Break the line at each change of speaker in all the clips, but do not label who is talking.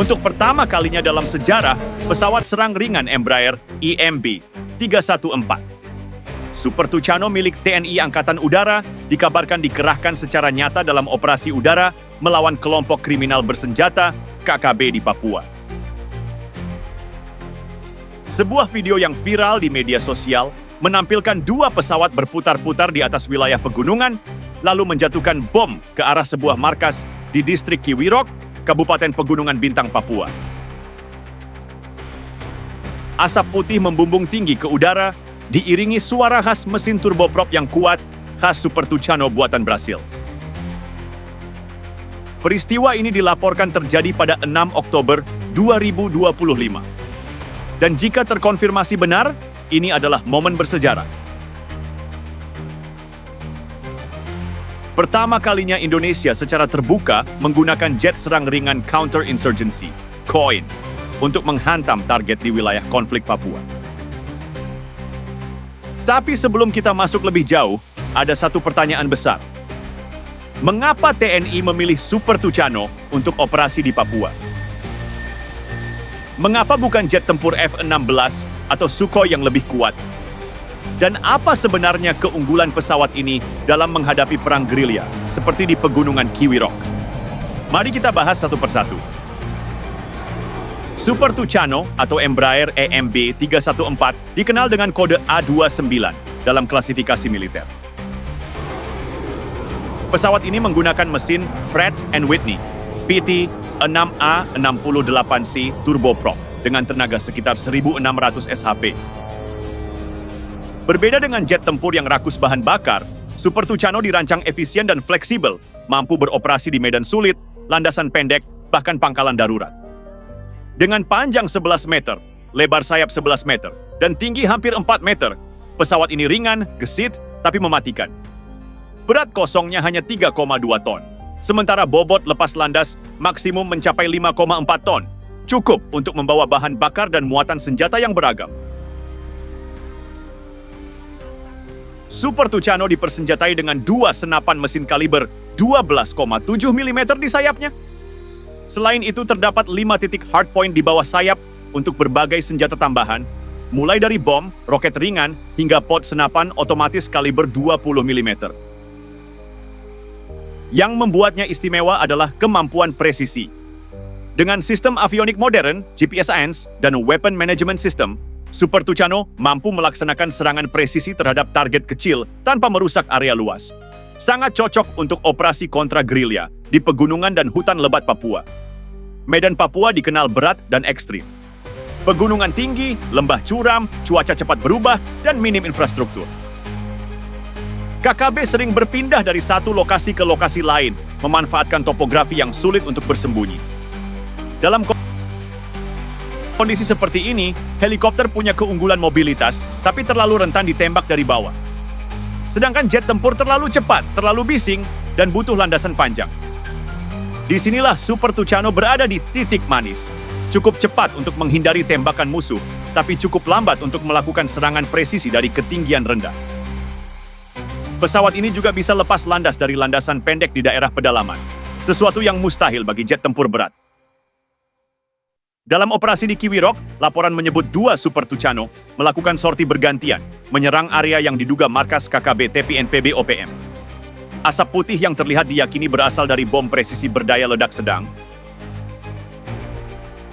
Untuk pertama kalinya dalam sejarah, pesawat serang ringan Embraer EMB 314 Super Tucano milik TNI Angkatan Udara dikabarkan dikerahkan secara nyata dalam operasi udara melawan kelompok kriminal bersenjata KKB di Papua. Sebuah video yang viral di media sosial menampilkan dua pesawat berputar-putar di atas wilayah pegunungan, lalu menjatuhkan bom ke arah sebuah markas di distrik Kiwirok, Kabupaten Pegunungan Bintang, Papua. Asap putih membumbung tinggi ke udara, diiringi suara khas mesin turboprop yang kuat, khas Super Tucano buatan Brasil. Peristiwa ini dilaporkan terjadi pada 6 Oktober 2025. Dan jika terkonfirmasi benar, ini adalah momen bersejarah. Pertama kalinya Indonesia secara terbuka menggunakan jet serang ringan counter-insurgency, COIN, untuk menghantam target di wilayah konflik Papua. Tapi sebelum kita masuk lebih jauh, ada satu pertanyaan besar. Mengapa TNI memilih Super Tucano untuk operasi di Papua? Mengapa bukan jet tempur F-16 atau Sukhoi yang lebih kuat? Dan apa sebenarnya keunggulan pesawat ini dalam menghadapi perang gerilya seperti di Pegunungan Kiwirok? Mari kita bahas satu persatu. Super Tucano atau Embraer EMB 314 dikenal dengan kode A29 dalam klasifikasi militer. Pesawat ini menggunakan mesin Pratt & Whitney PT-6A68C turboprop dengan tenaga sekitar 1.600 shp. Berbeda dengan jet tempur yang rakus bahan bakar, Super Tucano dirancang efisien dan fleksibel, mampu beroperasi di medan sulit, landasan pendek, bahkan pangkalan darurat. Dengan panjang 11 meter, lebar sayap 11 meter, dan tinggi hampir 4 meter, pesawat ini ringan, gesit, tapi mematikan. Berat kosongnya hanya 3,2 ton, sementara bobot lepas landas maksimum mencapai 5,4 ton, cukup untuk membawa bahan bakar dan muatan senjata yang beragam. Super Tucano dipersenjatai dengan dua senapan mesin kaliber 12,7 mm di sayapnya. Selain itu terdapat 5 titik hardpoint di bawah sayap untuk berbagai senjata tambahan, mulai dari bom, roket ringan, hingga pod senapan otomatis kaliber 20 mm. Yang membuatnya istimewa adalah kemampuan presisi. Dengan sistem avionik modern, GPS-ANS, dan Weapon Management System, Super Tucano mampu melaksanakan serangan presisi terhadap target kecil tanpa merusak area luas. Sangat cocok untuk operasi kontra gerilya di pegunungan dan hutan lebat Papua. Medan Papua dikenal berat dan ekstrim. Pegunungan tinggi, lembah curam, cuaca cepat berubah, dan minim infrastruktur. KKB sering berpindah dari satu lokasi ke lokasi lain, memanfaatkan topografi yang sulit untuk bersembunyi. Dalam kondisi seperti ini, helikopter punya keunggulan mobilitas, tapi terlalu rentan ditembak dari bawah. Sedangkan jet tempur terlalu cepat, terlalu bising, dan butuh landasan panjang. Disinilah Super Tucano berada di titik manis. Cukup cepat untuk menghindari tembakan musuh, tapi cukup lambat untuk melakukan serangan presisi dari ketinggian rendah. Pesawat ini juga bisa lepas landas dari landasan pendek di daerah pedalaman, sesuatu yang mustahil bagi jet tempur berat. Dalam operasi di Kiwirok, laporan menyebut dua Super Tucano melakukan sorti bergantian, menyerang area yang diduga markas KKB TPNPB OPM. Asap putih yang terlihat diyakini berasal dari bom presisi berdaya ledak sedang.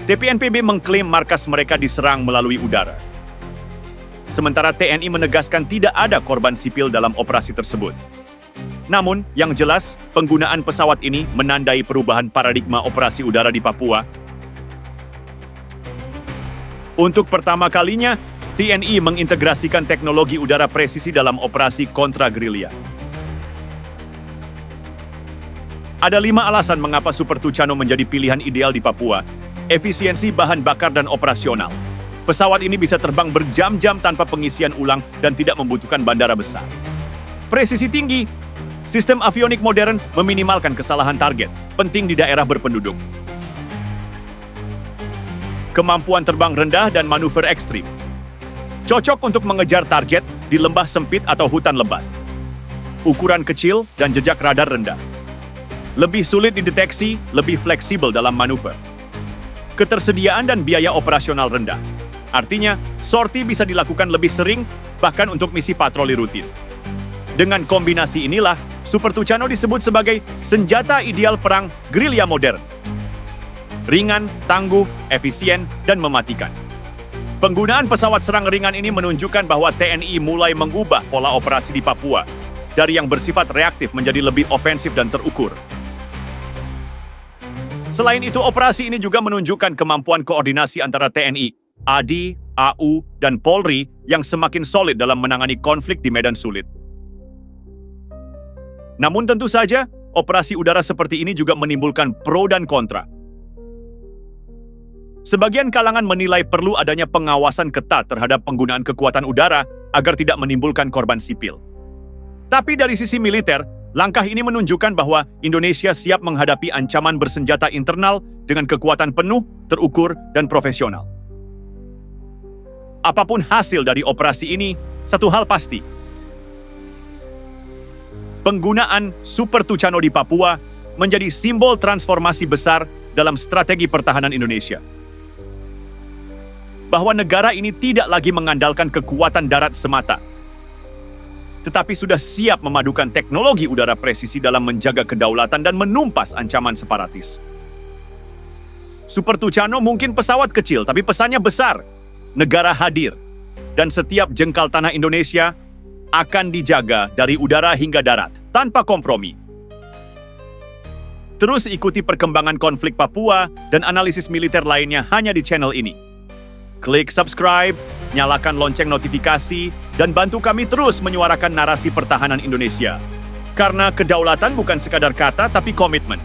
TPNPB mengklaim markas mereka diserang melalui udara. Sementara TNI menegaskan tidak ada korban sipil dalam operasi tersebut. Namun, yang jelas, penggunaan pesawat ini menandai perubahan paradigma operasi udara di Papua. Untuk pertama kalinya, TNI mengintegrasikan teknologi udara presisi dalam operasi kontra gerilya. Ada 5 alasan mengapa Super Tucano menjadi pilihan ideal di Papua. Efisiensi bahan bakar dan operasional. Pesawat ini bisa terbang berjam-jam tanpa pengisian ulang dan tidak membutuhkan bandara besar. Presisi tinggi. Sistem avionik modern meminimalkan kesalahan target, penting di daerah berpenduduk. Kemampuan terbang rendah dan manuver ekstrim. Cocok untuk mengejar target di lembah sempit atau hutan lebat. Ukuran kecil dan jejak radar rendah. Lebih sulit dideteksi, lebih fleksibel dalam manuver. ketersediaan dan biaya operasional rendah. Artinya, sorti bisa dilakukan lebih sering, bahkan untuk misi patroli rutin. Dengan kombinasi inilah, Super Tucano disebut sebagai senjata ideal perang gerilya modern. Ringan, tangguh, efisien, dan mematikan. Penggunaan pesawat serang ringan ini menunjukkan bahwa TNI mulai mengubah pola operasi di Papua dari yang bersifat reaktif menjadi lebih ofensif dan terukur. Selain itu, operasi ini juga menunjukkan kemampuan koordinasi antara TNI, AD, AU, dan Polri yang semakin solid dalam menangani konflik di medan sulit. Namun tentu saja, operasi udara seperti ini juga menimbulkan pro dan kontra. Sebagian kalangan menilai perlu adanya pengawasan ketat terhadap penggunaan kekuatan udara agar tidak menimbulkan korban sipil. Tapi dari sisi militer, langkah ini menunjukkan bahwa Indonesia siap menghadapi ancaman bersenjata internal dengan kekuatan penuh, terukur, dan profesional. Apapun hasil dari operasi ini, satu hal pasti. Penggunaan Super Tucano di Papua menjadi simbol transformasi besar dalam strategi pertahanan Indonesia. Bahwa negara ini tidak lagi mengandalkan kekuatan darat semata, tetapi sudah siap memadukan teknologi udara presisi dalam menjaga kedaulatan dan menumpas ancaman separatis. Super Tucano mungkin pesawat kecil, tapi pesannya besar. Negara hadir, dan setiap jengkal tanah Indonesia akan dijaga dari udara hingga darat, tanpa kompromi. Terus ikuti perkembangan konflik Papua dan analisis militer lainnya hanya di channel ini. Klik subscribe, nyalakan lonceng notifikasi, dan bantu kami terus menyuarakan narasi pertahanan Indonesia. Karena kedaulatan bukan sekadar kata, tapi komitmen.